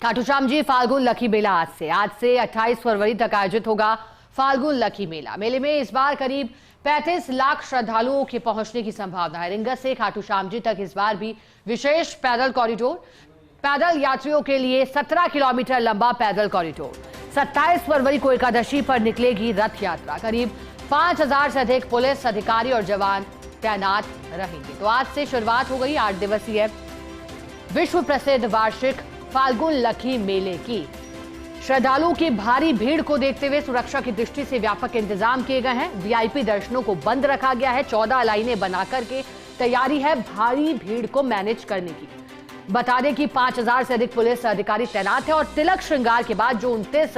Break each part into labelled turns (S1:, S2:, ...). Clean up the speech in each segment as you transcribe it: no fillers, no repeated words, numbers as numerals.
S1: Khatu Shyam ji Phalgun lucky मेला आज से 28 फरवरी तक आयोजित होगा फाल्गुन लकी मेला। मेले में इस बार करीब 35 लाख श्रद्धालुओं के पहुंचने की संभावना है। रिंगस से खाटू श्याम जी तक इस बार भी विशेष पैदल कॉरिडोर, पैदल यात्रियों के लिए 17 किलोमीटर लंबा पैदल कॉरिडोर। 27 फरवरी को एकादशी पर निकलेगी रथ यात्रा। करीब 5000 से अधिक पुलिस अधिकारी और जवान तैनात रहेंगे। तो आज से शुरुआत हो गई 8 दिवसीय विश्व प्रसिद्ध वार्षिक फाल्गुन लकी मेले की। श्रद्धालुओं की भारी भीड़ को देखते हुए सुरक्षा की दृष्टि से व्यापक इंतजाम किए गए हैं। वीआईपी दर्शनों को बंद रखा गया है। 14 लाइनें बनाकर के तैयारी है भारी भीड़ को मैनेज करने की। बता दें कि 5000 से अधिक पुलिस अधिकारी तैनात है और तिलक श्रृंगार के बाद जो 19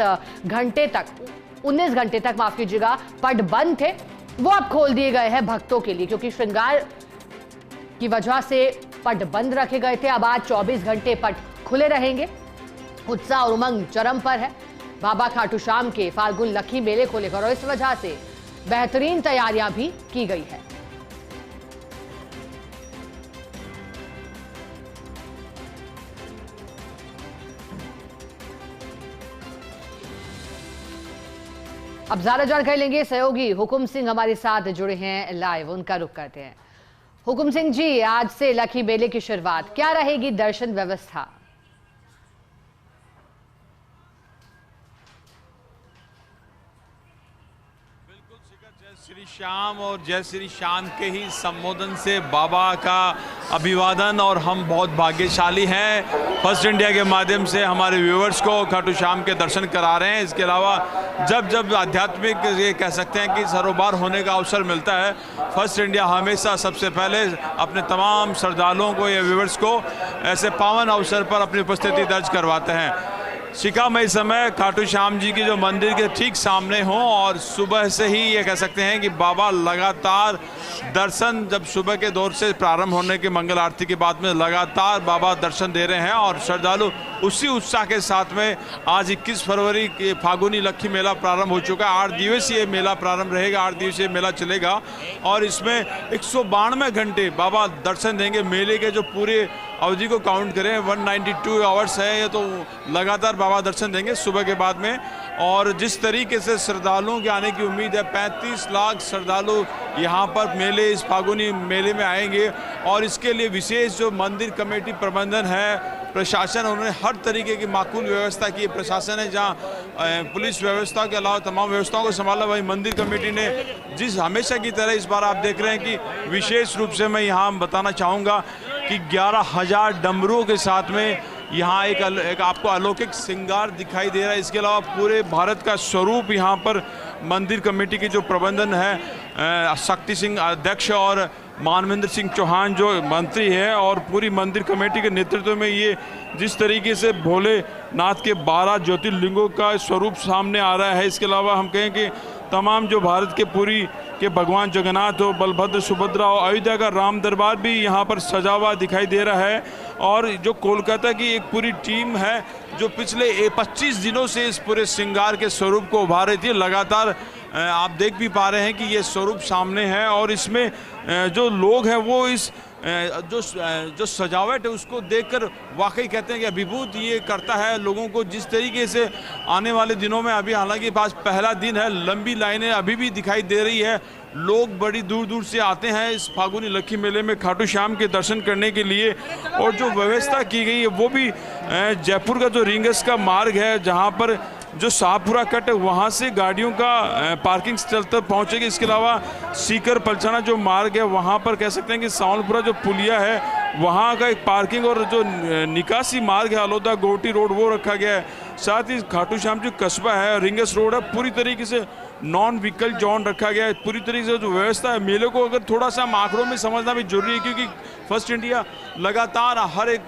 S1: घंटे तक माफ कीजिएगा पट बंद थे, वो अब खोल दिए गए हैं भक्तों के लिए, क्योंकि श्रृंगार की वजह से पट बंद रखे गए थे। अब आज 24 घंटे पट खुले रहेंगे। उत्साह और उमंग चरम पर है बाबा खाटू श्याम के फाल्गुन लकी मेले को लेकर और इस वजह से बेहतरीन तैयारियां भी की गई है। अब ज्यादा जानकारी लेंगे सहयोगी हुकुम सिंह हमारे साथ जुड़े हैं लाइव, उनका रुख करते हैं। हुकुम सिंह जी, आज से लकी मेले की शुरुआत, क्या रहेगी दर्शन व्यवस्था?
S2: श्री श्याम और जय श्री श्याम के ही संबोधन से बाबा का अभिवादन, और हम बहुत भाग्यशाली हैं फर्स्ट इंडिया के माध्यम से हमारे व्यूअर्स को खाटू श्याम के दर्शन करा रहे हैं। इसके अलावा जब जब आध्यात्मिक ये कह सकते हैं कि सरोबार होने का अवसर मिलता है, फर्स्ट इंडिया हमेशा सबसे पहले अपने तमाम श्रद्धालुओं को या व्यूअर्स को ऐसे पावन अवसर पर अपनी उपस्थिति दर्ज करवाते हैं। शिखामय समय खाटू श्याम जी की जो मंदिर के ठीक सामने हो, और सुबह से ही ये कह सकते हैं कि बाबा लगातार दर्शन, जब सुबह के दौर से प्रारंभ होने की मंगल आरती के बाद में लगातार बाबा दर्शन दे रहे हैं, और श्रद्धालु उसी उत्साह के साथ में आज 21 फरवरी के फाल्गुनी लकी मेला प्रारंभ हो चुका है। 8 दिवसीय मेला प्रारंभ रहेगा, 8 दिवसीय मेला चलेगा और इसमें 192 घंटे बाबा दर्शन देंगे। मेले के जो पूरे अवधि को काउंट करें 192 आवर्स है, ये तो लगातार बाबा दर्शन देंगे सुबह के बाद में। और जिस तरीके से श्रद्धालुओं के आने की उम्मीद है, 35 लाख श्रद्धालु यहाँ पर मेले, इस फाल्गुनी मेले में आएंगे, और इसके लिए विशेष जो मंदिर कमेटी प्रबंधन है, प्रशासन, उन्होंने हर तरीके की माकूल व्यवस्था की। प्रशासन है जहाँ पुलिस व्यवस्था के अलावा तमाम व्यवस्थाओं को संभाला, वही मंदिर कमेटी ने जिस हमेशा की तरह इस बार आप देख रहे हैं कि विशेष रूप से मैं यहाँ बताना चाहूँगा कि 11,000 डमरुओं के साथ में यहाँ एक आपको अलौकिक श्रृंगार दिखाई दे रहा है। इसके अलावा पूरे भारत का स्वरूप यहाँ पर मंदिर कमेटी की जो प्रबंधन है, शक्ति सिंह अध्यक्ष और मानवेंद्र सिंह चौहान जो मंत्री है, और पूरी मंदिर कमेटी के नेतृत्व में ये जिस तरीके से भोलेनाथ के 12 ज्योतिर्लिंगों का स्वरूप सामने आ रहा है। इसके अलावा हम कहें कि तमाम जो भारत के पूरी के भगवान जगन्नाथ हो, बलभद्र, सुभद्रा और अयोध्या का राम दरबार भी यहाँ पर सजा हुआ दिखाई दे रहा है। और जो कोलकाता की एक पूरी टीम है जो पिछले 25 दिनों से इस पूरे श्रृंगार के स्वरूप को उभार रही थी, लगातार आप देख भी पा रहे हैं कि ये स्वरूप सामने है। और इसमें जो लोग हैं वो इस जो सजावट है उसको देखकर वाकई कहते हैं कि अभिभूत ये करता है लोगों को। जिस तरीके से आने वाले दिनों में, अभी हालांकि पास पहला दिन है, लंबी लाइनें अभी भी दिखाई दे रही है। लोग बड़ी दूर दूर से आते हैं इस फाल्गुनी लकी मेले में खाटू श्याम के दर्शन करने के लिए। और जो व्यवस्था की गई है वो भी जयपुर का जो रिंगस का मार्ग है, जहाँ पर जो शाहपुरा कट है वहाँ से गाड़ियों का पार्किंग स्थल तक पहुँचेगी। इसके अलावा सीकर पलसाना जो मार्ग है वहाँ पर कह सकते हैं कि सांवलपुरा जो पुलिया है वहाँ का एक पार्किंग और जो निकासी मार्ग है अलोदा गोटी रोड वो रखा गया है। साथ ही खाटू श्याम जो कस्बा है, रिंगस रोड है, पूरी तरीके से नॉन व्हीकल जोन रखा गया है। पूरी तरीके से जो व्यवस्था है, मेले को अगर थोड़ा सा आंकड़ों में समझना भी जरूरी है, क्योंकि फर्स्ट इंडिया लगातार हर एक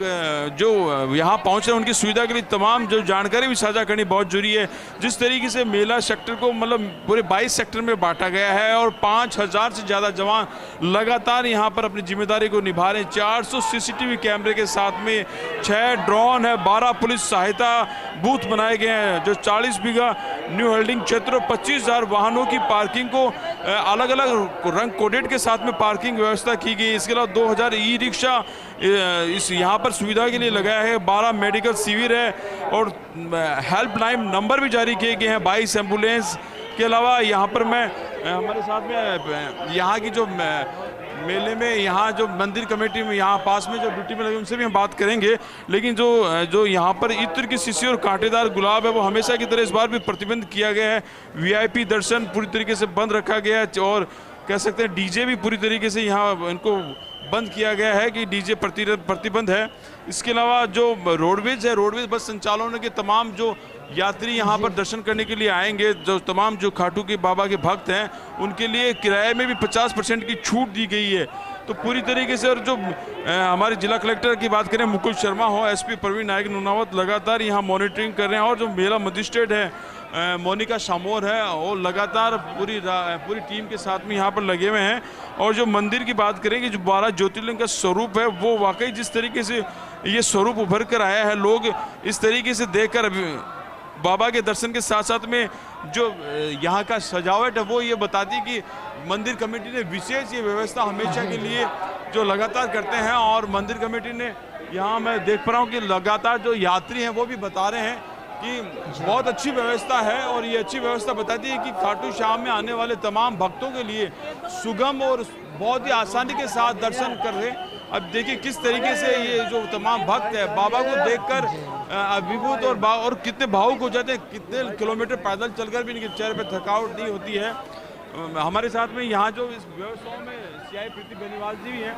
S2: जो यहाँ पहुँच रहे हैं उनकी सुविधा के लिए तमाम जो जानकारी भी साझा करनी बहुत जरूरी है। जिस तरीके से मेला सेक्टर को मतलब पूरे 22 सेक्टर में बांटा गया है और 5000 से ज़्यादा जवान लगातार यहाँ पर अपनी जिम्मेदारी को निभा रहे हैं। 400 सीसीटीवी कैमरे के साथ में 6 ड्रोन है, 12 पुलिस सहायता बूथ बनाए गए हैं, जो 40 बीघा न्यू होल्डिंग क्षेत्र, 25,000 वाहनों की पार्किंग को अलग अलग रंग कोडेड के साथ में पार्किंग व्यवस्था की गई। इसके अलावा 2000 ई रिक्शा इस यहाँ पर सुविधा के लिए लगाया है। 12 मेडिकल शिविर है और हेल्पलाइन नंबर भी जारी किए गए हैं। 22 एम्बुलेंस के अलावा यहाँ पर मैं हमारे साथ में यहाँ की जो मेले में यहाँ जो मंदिर कमेटी में यहाँ पास में जो ड्यूटी में लगे उनसे भी हम बात करेंगे। लेकिन जो यहाँ पर इत्र की शीशी और कांटेदार गुलाब है वो हमेशा की तरह इस बार भी प्रतिबंध किया गया है। वीआईपी दर्शन पूरी तरीके से बंद रखा गया है और कह सकते हैं डीजे भी पूरी तरीके से यहाँ इनको बंद किया गया है कि डीजे प्रतिबंध है। इसके अलावा जो रोडवेज है, रोडवेज बस संचालकों के तमाम जो यात्री यहाँ पर दर्शन करने के लिए आएंगे, जो तमाम जो खाटू के बाबा के भक्त हैं उनके लिए किराए में भी 50% की छूट दी गई है। तो पूरी तरीके से और जो हमारे जिला कलेक्टर की बात करें मुकुल शर्मा हो, एसपी प्रवीण नायक नूनावत लगातार यहाँ मॉनिटरिंग कर रहे हैं और जो मेला मजिस्ट्रेट है मोनिका शामोर है वो लगातार पूरी टीम के साथ में यहाँ पर लगे हुए हैं। और जो मंदिर की बात करें कि जो 12 ज्योतिर्लिंग का स्वरूप है वो वाकई जिस तरीके से ये स्वरूप उभर कर आया है, लोग इस तरीके से देखकर बाबा के दर्शन के साथ साथ में जो यहाँ का सजावट है वो ये बताती है कि मंदिर कमेटी ने विशेष ये व्यवस्था हमेशा के लिए जो लगातार करते हैं। और मंदिर कमेटी ने यहाँ मैं देख पा रहा हूँ कि लगातार जो यात्री हैं वो भी बता रहे हैं कि बहुत अच्छी व्यवस्था है और ये अच्छी व्यवस्था बताती है कि खाटू श्याम में आने वाले तमाम भक्तों के लिए सुगम और बहुत ही आसानी के साथ दर्शन कर रहे। अब देखिए किस तरीके से ये जो तमाम भक्त है बाबा को देखकर अभिभूत और कितने भावुक हो जाते हैं, कितने किलोमीटर पैदल चलकर भी इनके चेहरे पर थकावट नहीं होती है। हमारे साथ में यहाँ जो इस व्यवस्थाओं में सीआई प्रीति बेनीवाल जी भी हैं।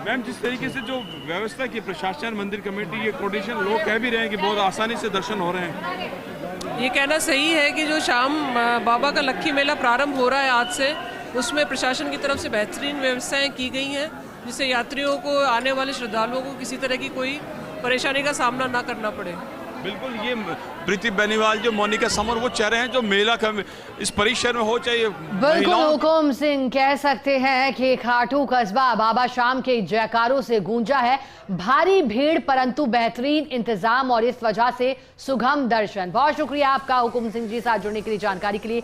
S2: मैम, जिस तरीके से जो व्यवस्था की प्रशासन मंदिर कमेटी ये कोऑर्डिनेशन लोग कह भी रहे हैं कि बहुत आसानी से दर्शन हो रहे हैं,
S3: ये कहना सही है कि जो शाम बाबा का लक्खी मेला प्रारंभ हो रहा है आज से, उसमें प्रशासन की तरफ से बेहतरीन व्यवस्थाएं की गई हैं जिससे यात्रियों को, आने वाले श्रद्धालुओं को किसी तरह की कोई परेशानी का सामना ना करना पड़े।
S2: बिल्कुल, ये प्रीति बेनीवाल जो मोनिका समर वो चाह रहे हैं जो मेला इस परिसर में हो चाहिए।
S1: बिल्कुल हुकुम सिंह, कह सकते हैं कि खाटू कस्बा बाबा शाम के जयकारों से गूंजा है। भारी भीड़ परंतु बेहतरीन इंतजाम और इस वजह से सुगम दर्शन। बहुत शुक्रिया आपका हुकुम सिंह जी, साथ जुड़ने के लिए, जानकारी के लिए।